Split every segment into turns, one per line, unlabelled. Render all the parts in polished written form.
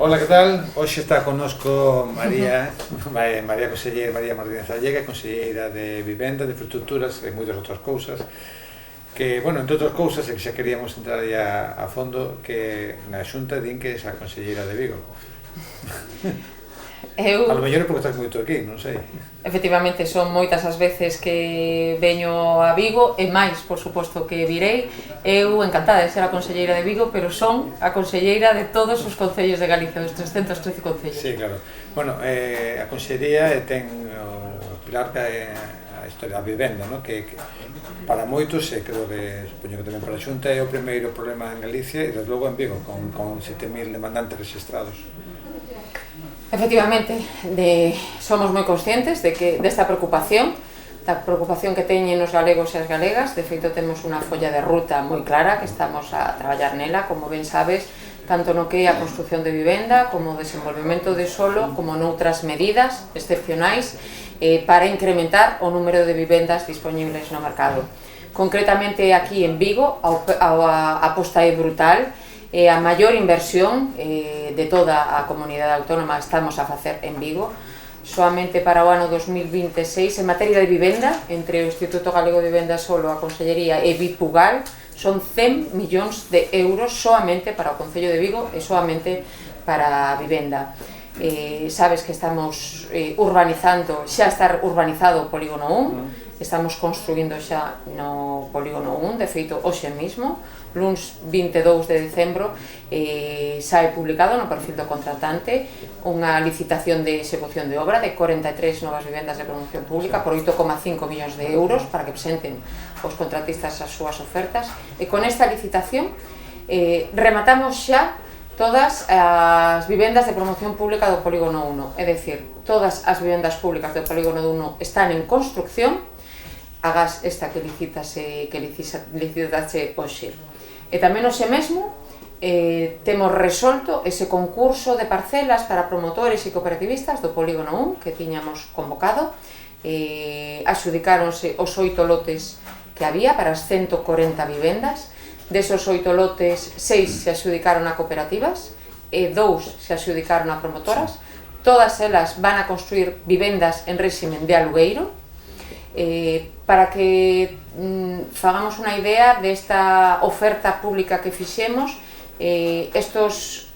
Hola, que tal? Hoxe está connosco María Conselleira, María Martínez Allega, Conselleira de Vivenda, de Infraestructuras e moitas outras cousas que, bueno, entre outras cousas, que xa queríamos entrar aí a fondo, que na Xunta din que é a Conselleira de Vigo. A lo mellor é porque estás moito aquí, non sei.
Efectivamente, son moitas as veces que veño a Vigo e máis, por suposto, que virei. Eu encantada de ser a conselleira de Vigo, pero son a conselleira de todos os concellos de Galicia, dos 313 concellos.
Sí, claro. Bueno, a consellería ten o pilar que é a historia da vivenda, ¿no? Que para moitos, e creo que supoño que tamén para a Xunta, é o primeiro problema en Galicia e desde logo en Vigo, con 7.000 demandantes registrados.
Efectivamente, somos moi conscientes desta preocupación, da preocupación que teñen os galegos e as galegas. De feito, temos unha folla de ruta moi clara que estamos a traballar nela, como ben sabes, tanto no que é a construción de vivenda, como o desenvolvemento de solo, como noutras medidas excepcionais para incrementar o número de vivendas disponibles no mercado. Concretamente aquí en Vigo, a aposta é brutal. A maior inversión de toda a comunidade autónoma estamos a facer en Vigo. Soamente para o ano 2026, en materia de vivenda, entre o Instituto Galego de Vivenda Solo, a Consellería e Vipugal, son 100 millóns de euros soamente para o Concello de Vigo e soamente para a vivenda. Sabes que estamos urbanizando, xa está urbanizado o Polígono 1, estamos construindo xa no Polígono 1, de feito, hoxe mesmo, luns 22 de decembro, sae publicado no perfil do contratante unha licitación de execución de obra de 43 novas vivendas de promoción pública por 8,5 millóns de euros para que presenten os contratistas as súas ofertas, e con esta licitación rematamos xa todas as vivendas de promoción pública do Polígono 1, é dicir, todas as vivendas públicas do Polígono 1 están en construcción, agás esta que licitase hoxe. E tamén hoxe mesmo temos resolto ese concurso de parcelas para promotores e cooperativistas do Polígono 1 que tiñamos convocado. Axudicáronse os 8 lotes que había para as 140 vivendas. Desos 8 lotes, 6 se axudicaron a cooperativas e 2 se axudicaron a promotoras. Todas elas van a construir vivendas en réximen de alugueiro. Para que fagamos unha idea desta oferta pública que fixemos, estos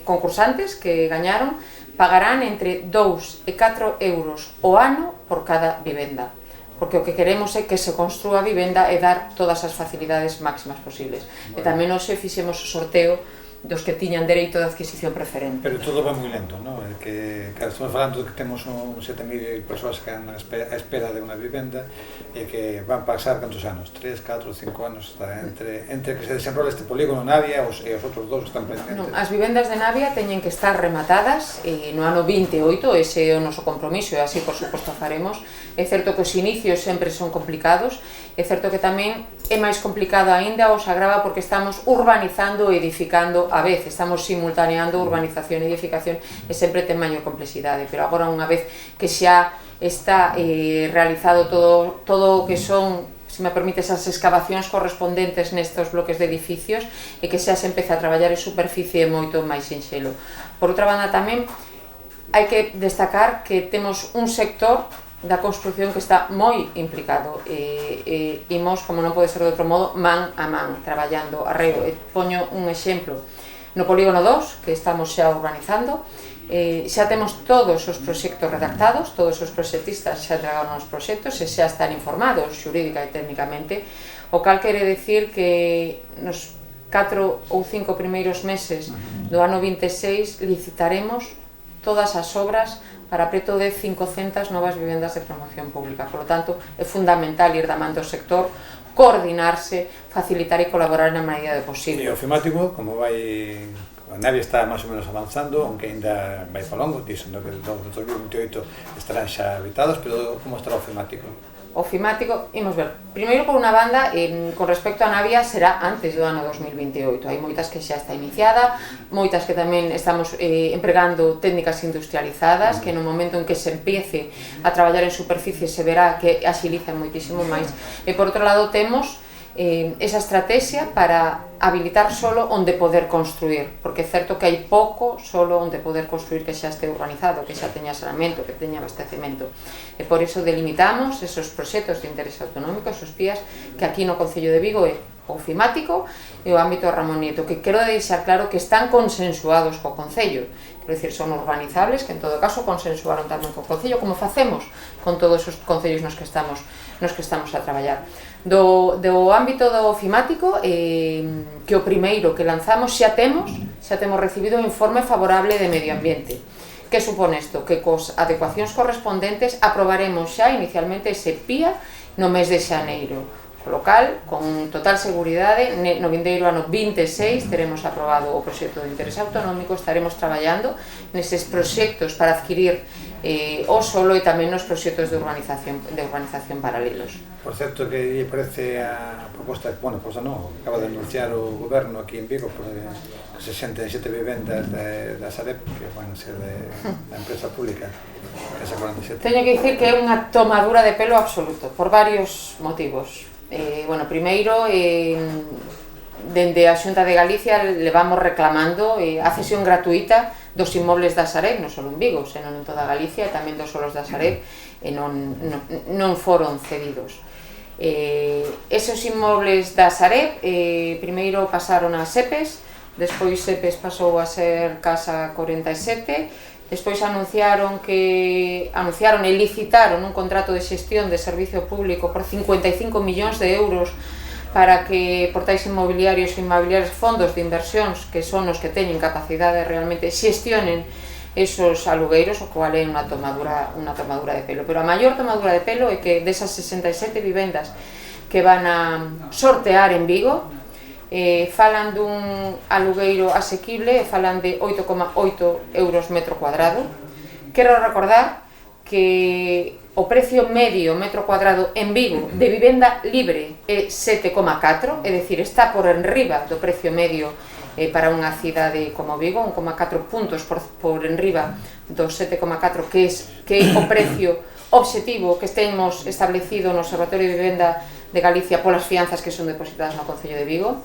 concursantes que gañaron pagarán entre 2 e 4 euros o ano por cada vivenda, porque o que queremos é que se construa a vivenda e dar todas as facilidades máximas posibles. E tamén hoxe fixemos o sorteo dos que tiñan dereito de adquisición preferente.
Pero todo va moi lento, non? É que, claro, estamos falando de que temos 7.000 persoas que están a espera de unha vivenda e que van pasar cantos anos? 3, 4, 5 anos entre que se desenrola este polígono Navia e os outros dos que están pendentes.
Non, as vivendas de Navia teñen que estar rematadas no ano 28, ese é o noso compromiso e así, por suposto, faremos. É certo que os inicios sempre son complicados, é certo que tamén é máis complicado aínda, os agrava porque estamos urbanizando e edificando a vez, estamos simultaneando urbanización e edificación e sempre ten maior complexidade, pero agora unha vez que xa está realizado todo o que son, se me permites, as excavacións correspondentes nestes bloques de edificios e que xa se empeza a traballar en superficie moito máis sinxelo. Por outra banda tamén hai que destacar que temos un sector da construcción que está moi implicado e imos, como non pode ser de outro modo, man a man, traballando arreo. Poño un exemplo, no Polígono 2, que estamos xa urbanizando, xa temos todos os proxectos redactados, todos os proxectistas xa entregaron os proxectos e xa están informados xurídica e técnicamente, o cal quere decir que nos 4 ou 5 primeiros meses do ano 26 licitaremos todas as obras para preto de 500 novas vivendas de promoción pública. Por lo tanto, é fundamental ir da man do sector, coordinarse, facilitar e colaborar na medida do posible.
E o ofimático, como vai... A Navia está máis ou menos avanzando, aunque ainda vai para longo, dicen que no 2028 estarán xa habitados, pero como estará o ofimático?
O ofimático, imos ver, primeiro por unha banda, con respecto a Navia será antes do ano 2028, hai moitas que xa está iniciada, moitas que tamén estamos empregando técnicas industrializadas, que no momento en que se empiece a traballar en superficie se verá que axilizan moitísimo máis, e por outro lado temos esa estrategia para habilitar solo onde poder construir, porque é certo que hai pouco solo onde poder construir que xa este urbanizado, que xa teña saneamento, que teña abastecemento, e por iso delimitamos esos proxectos de interés autonómico, esos PIAs, que aquí no Concello de Vigo é o ofimático e o ámbito Ramón Nieto, que quero deixar claro que están consensuados co Concello, quero dicir, son urbanizables, que en todo caso consensuaron tamén co Concello, como facemos con todos os concellos nos que estamos a traballar. Do ámbito do ofimático, que o primeiro que lanzamos xa temos recibido un informe favorable de medio ambiente. Que supone isto? Que cos adecuacións correspondentes aprobaremos xa inicialmente ese PIA no mes de xaneiro. Co local, con total seguridade, no vindeiro ano 26 teremos aprobado o proxecto de interés autonómico, estaremos traballando neses proxectos para adquirir o solo e tamén nos proxectos de urbanización paralelos.
Por certo, que lle parece a proposta, bueno, proposta non, acaba de anunciar o goberno aquí en Vigo por 67 vivendas da Sareb, que van a ser da empresa pública, esa 47.
Teño que dicir que é unha tomadura de pelo absoluto, por varios motivos. Bueno, primeiro, dende a Xunta de Galicia levamos reclamando a cesión gratuita dos inmobles da Sareb, non só en Vigo, senón en toda Galicia, e tamén dos solos da Sareb, e non foron cedidos. Esos inmobles da Sareb primeiro pasaron a SEPES, despois SEPES pasou a ser Casa 47, despois anunciaron e licitaron un contrato de xestión de servicio público por 55 millóns de euros para que portais inmobiliarios e fondos de inversións, que son os que teñen capacidade realmente xestionen esos alugueiros, o cual é unha tomadura de pelo. Pero a maior tomadura de pelo é que desas 67 vivendas que van a sortear en Vigo, falan dun alugueiro asequible, falan de 8,8 euros metro cuadrado. Quero recordar que o precio medio metro cuadrado en Vigo de vivenda libre é 7,4, é dicir, está por enriba do precio medio para unha cidade como Vigo, 1,4 puntos por enriba do 7,4, que é o precio obxectivo que temos establecido no Observatorio de Vivenda de Galicia polas fianzas que son depositadas no Concello de Vigo.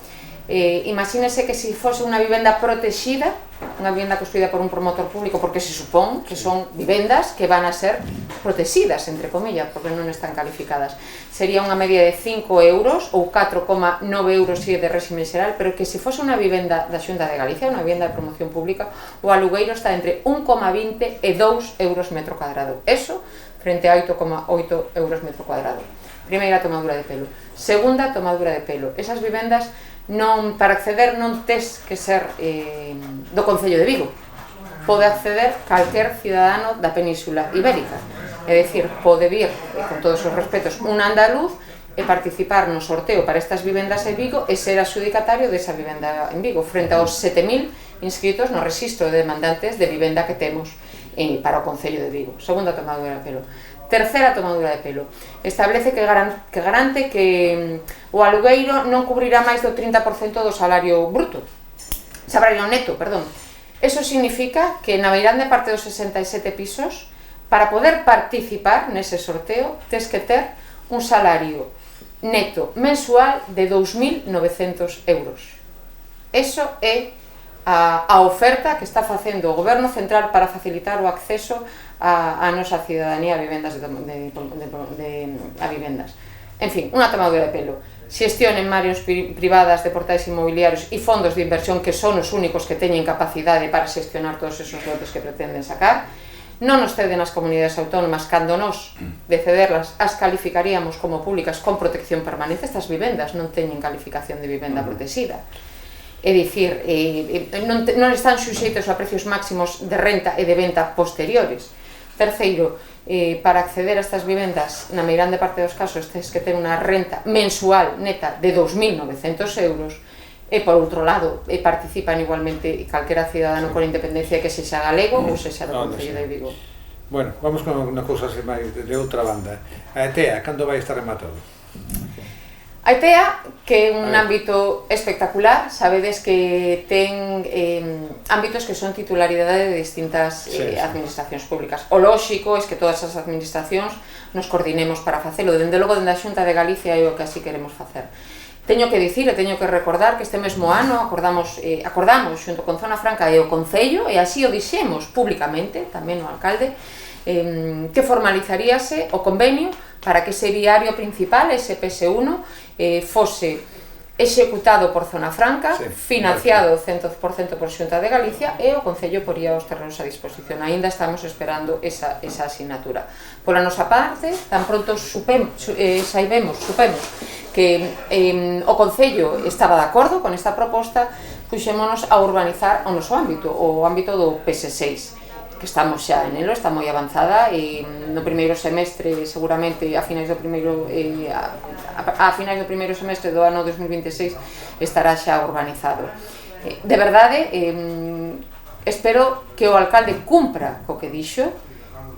Imagínese que se fose unha vivenda protexida, unha vivenda construída por un promotor público, porque se supón que son vivendas que van a ser protegidas, entre comillas, porque non están calificadas. Sería unha media de 5 euros ou 4,9 euros de réxime xeral, pero que se fose unha vivenda da Xunta de Galicia, unha vivenda de promoción pública, o alugueiro está entre 1,20 e 2 euros metro cuadrado. Eso frente a 8,8 euros metro cuadrado. Primeira tomadura de pelo. Segunda tomadura de pelo. Esas vivendas para acceder non tes que ser do Concello de Vigo. Pode acceder calquer cidadano da Península Ibérica. É dicir, pode vir, con todos os respetos, un andaluz e participar no sorteo para estas vivendas en Vigo e ser adxudicatario desa vivenda en Vigo, frente aos 7.000 inscritos no rexistro de demandantes de vivenda que temos para o Concello de Vigo. Segunda tomadura de pelo. Terceira tomadura de pelo. Establece que garante que o alugueiro non cubrirá máis do 30% do salario bruto. Salario neto, perdón. Eso significa que na meirande parte dos 67 pisos, para poder participar nese sorteo, tes que ter un salario neto mensual de 2.900 euros. Eso é a oferta que está facendo o Goberno Central para facilitar o acceso a nosa cidadanía a vivendas a vivendas. En fin, unha tomadura de pelo. Xestión en manos privadas de portais inmobiliarios e fondos de inversión que son os únicos que teñen capacidade para xestionar todos esos lotes que pretenden sacar. Non nos ceden as comunidades autónomas cando nós, de cederlas, as calificaríamos como públicas con protección permanente. Estas vivendas non teñen calificación de vivenda protegida. É dicir, non están suxeitos a precios máximos de renta e de venta posteriores. Terceiro, para acceder a estas vivendas, na meirande parte dos casos, tens que ter unha renta mensual neta de 2.900 euros e, por outro lado, participan igualmente calquera cidadano con independencia que sexa galego ou sexa do Concello de Vigo.
Bueno, vamos con unha cousa de outra banda. A ETEA, cando vai estar rematado?
A ETEA, que é un ámbito espectacular, sabedes que ten ámbitos que son titularidade de distintas administracións públicas. O lóxico é que todas as administracións nos coordinemos para facelo. Dende logo, dende a Xunta de Galicia é o que así queremos facer. Teño que dicir e teño que recordar que este mesmo ano acordamos xunto con Zona Franca e o Concello, e así o dixemos públicamente, tamén o alcalde, que formalizaríase o convenio para que ese viario principal, ese PS1, fose executado por Zona Franca, financiado 100% por Xunta de Galicia, e o Concello poría os terrenos a disposición. Aínda estamos esperando esa asignatura. Pola nosa parte, tan pronto supemos que o Concello estaba de acordo con esta proposta, puxémonos a urbanizar o noso ámbito, o ámbito do PS6, que estamos xa en elo, está moi avanzada, e no primeiro semestre, seguramente a finais do primeiro semestre do ano 2026 estará xa urbanizado. De verdade, espero que o alcalde cumpra co que dixo.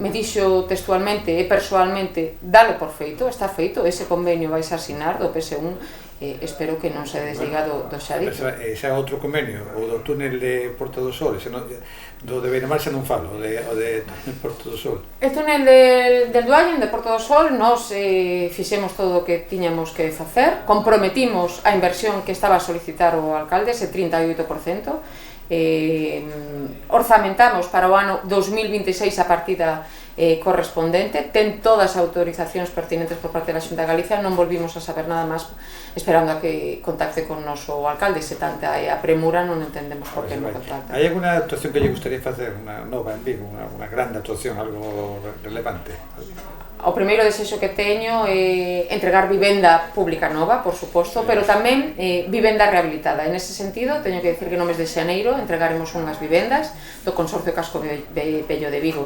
Me dixo textualmente e persoalmente dalo por feito, está feito, ese convenio vais a asinar do PS1, espero que non se desliga do xa dito.
Xa outro convenio, o do túnel de Porto do Sol, do de Beiramar xa non falo, o de Porto do Sol.
O túnel del Duallen, de Porto do Sol, nos fixemos todo o que tiñamos que facer, comprometimos a inversión que estaba a solicitar o alcalde, ese 38%, orzamentamos para o ano 2026 a partida correspondente, ten todas as autorizacións pertinentes por parte da Xunta de Galicia, non volvimos a saber nada máis, esperando a que contacte con o noso alcalde. Se tanta a premura, non entendemos por que non contacta.
Hai alguna actuación que lle gustaría facer, unha nova en Vigo, unha grande actuación, algo relevante?
O primeiro desexo que teño é entregar vivenda pública nova, por suposto, pero tamén vivenda rehabilitada. En ese sentido, teño que dicir que no mes de xaneiro entregaremos unhas vivendas do Consorcio Casco Vello de Vigo,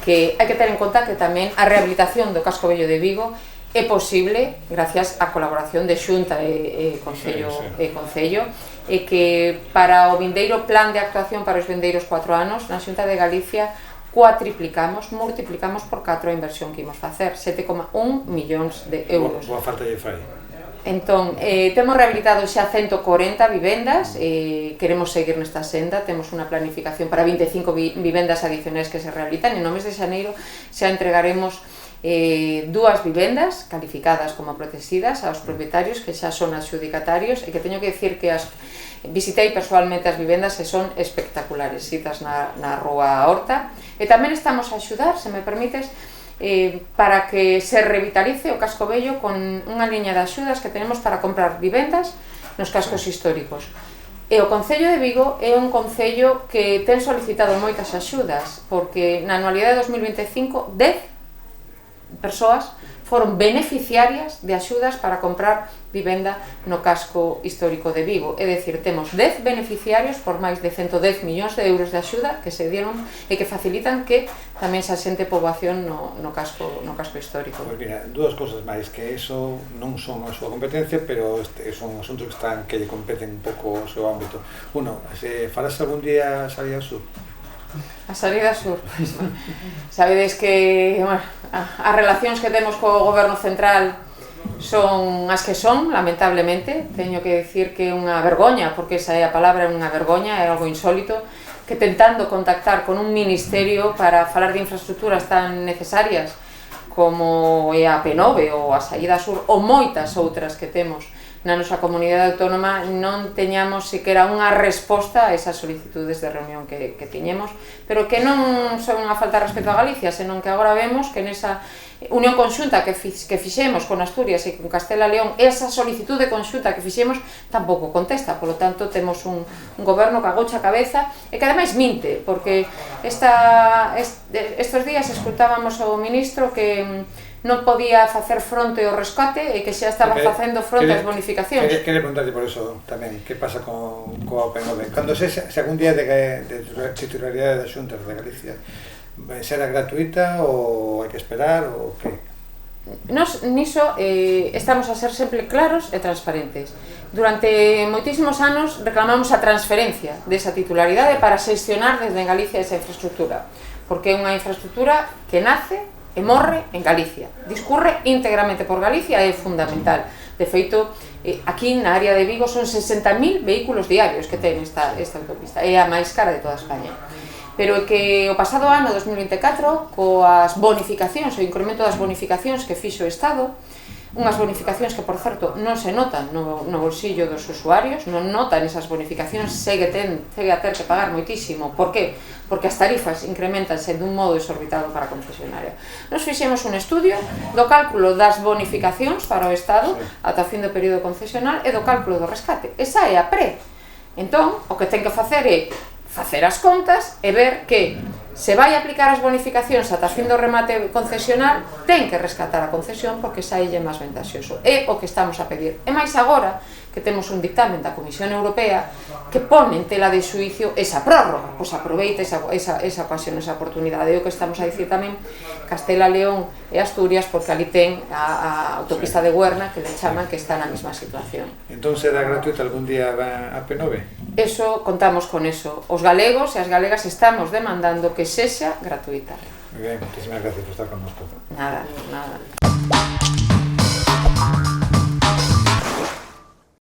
que hai que ter en conta que tamén a rehabilitación do Casco Vello de Vigo é posible gracias á colaboración de Xunta e Concello, e que para o vindeiro plan de actuación para os vindeiros 4 anos na Xunta de Galicia multiplicamos por 4 a inversión que imos facer, 7,1 millóns de euros.
Boa falta lle fai.
Entón, temos rehabilitado xa 140 vivendas, queremos seguir nesta senda, temos unha planificación para 25 vivendas adicionais que se rehabilitan, e no mes de xaneiro xa entregaremos 2 vivendas calificadas como protegidas aos propietarios que xa son adxudicatarios, e que teño que dicir que visitei persoalmente as vivendas e son espectaculares, citas na Rúa Horta, e tamén estamos a axudar, se me permites, para que se revitalice o Casco Vello con unha liña de axudas que tenemos para comprar vivendas nos cascos históricos. E o Concello de Vigo é un concello que ten solicitado moitas axudas, porque na anualidade de 2025 10 persoas foron beneficiarias de axudas para comprar vivenda no casco histórico de Vigo. É dicir, temos 10 beneficiarios por máis de 110 millóns de euros de axuda que se dieron e que facilitan que tamén se asente poboación no casco histórico.
Pois mira, dúas cousas máis, que eso non son a súa competencia, pero son asuntos que lle competen un pouco o seu ámbito. Uno, se falas algún día a Salida Sur?
A Salida Sur. Sabedes que as relacións que temos co goberno central son as que son, lamentablemente. Teño que dicir que é unha vergoña, porque esa é a palabra, é unha vergoña, é algo insólito, que tentando contactar con un ministerio para falar de infraestructuras tan necesarias como é a P9 ou a Salida Sur ou moitas outras que temos na nosa comunidade autónoma, non teñamos sequera unha resposta a esas solicitudes de reunión que tiñemos, pero que non son unha falta de respeto a Galicia, senón que agora vemos que nesa unión conxunta que fixemos con Asturias e con Castela e León, esa solicitude conxunta que fixemos tampouco contesta. Polo tanto, temos un goberno que agocha a cabeza e que ademais minte, porque estes días escutábamos ao ministro que non podía facer fronte ao rescate e que xa estaba facendo fronte ás bonificacións.
Quere preguntarte por eso tamén, que pasa coa P9? Cando se algún día de titularidade das Xuntas de Galicia, será gratuita ou hai que esperar ou que?
Nos niso estamos a ser sempre claros e transparentes. Durante moitísimos anos reclamamos a transferencia desa titularidade para xestionar desde Galicia esa infraestructura, porque é unha infraestructura que nace e morre en Galicia, discurre íntegramente por Galicia e é fundamental. De feito, aquí na área de Vigo son 60.000 vehículos diarios que ten esta autopista, é a máis cara de toda España. Pero é que o pasado ano 2024, coas bonificacións, o incremento das bonificacións que fixo o Estado, unhas bonificacións que, por certo, non se notan no bolsillo dos usuarios, non notan esas bonificacións, segue a ter que pagar moitísimo. Por que? Porque as tarifas incrementanse dun modo exorbitado para a concesionaria. Nos fixemos un estudio do cálculo das bonificacións para o Estado ata o fin do período concesional e do cálculo do rescate. Esa é a pre. Entón, o que ten que facer é facer as contas e ver que se vai aplicar as bonificacións ata fin do remate concesional, ten que rescatar a concesión porque saílle máis ventaxoso. É o que estamos a pedir. E máis agora que temos un dictamen da Comisión Europea que pone en tela de xuicio esa prórroga. Pois aproveite esa ocasión, esa oportunidade. É o que estamos a dicir tamén Castela, León e Asturias, porque ali ten a autopista de Huerna, que le chaman, que está na mesma situación.
Entón será gratuita algún día a P9?
Eso, contamos con eso. Os galegos e as galegas estamos demandando que sexa gratuita.
Moi ben, moitísimas gracias por estar con nosotros.
Nada, nada.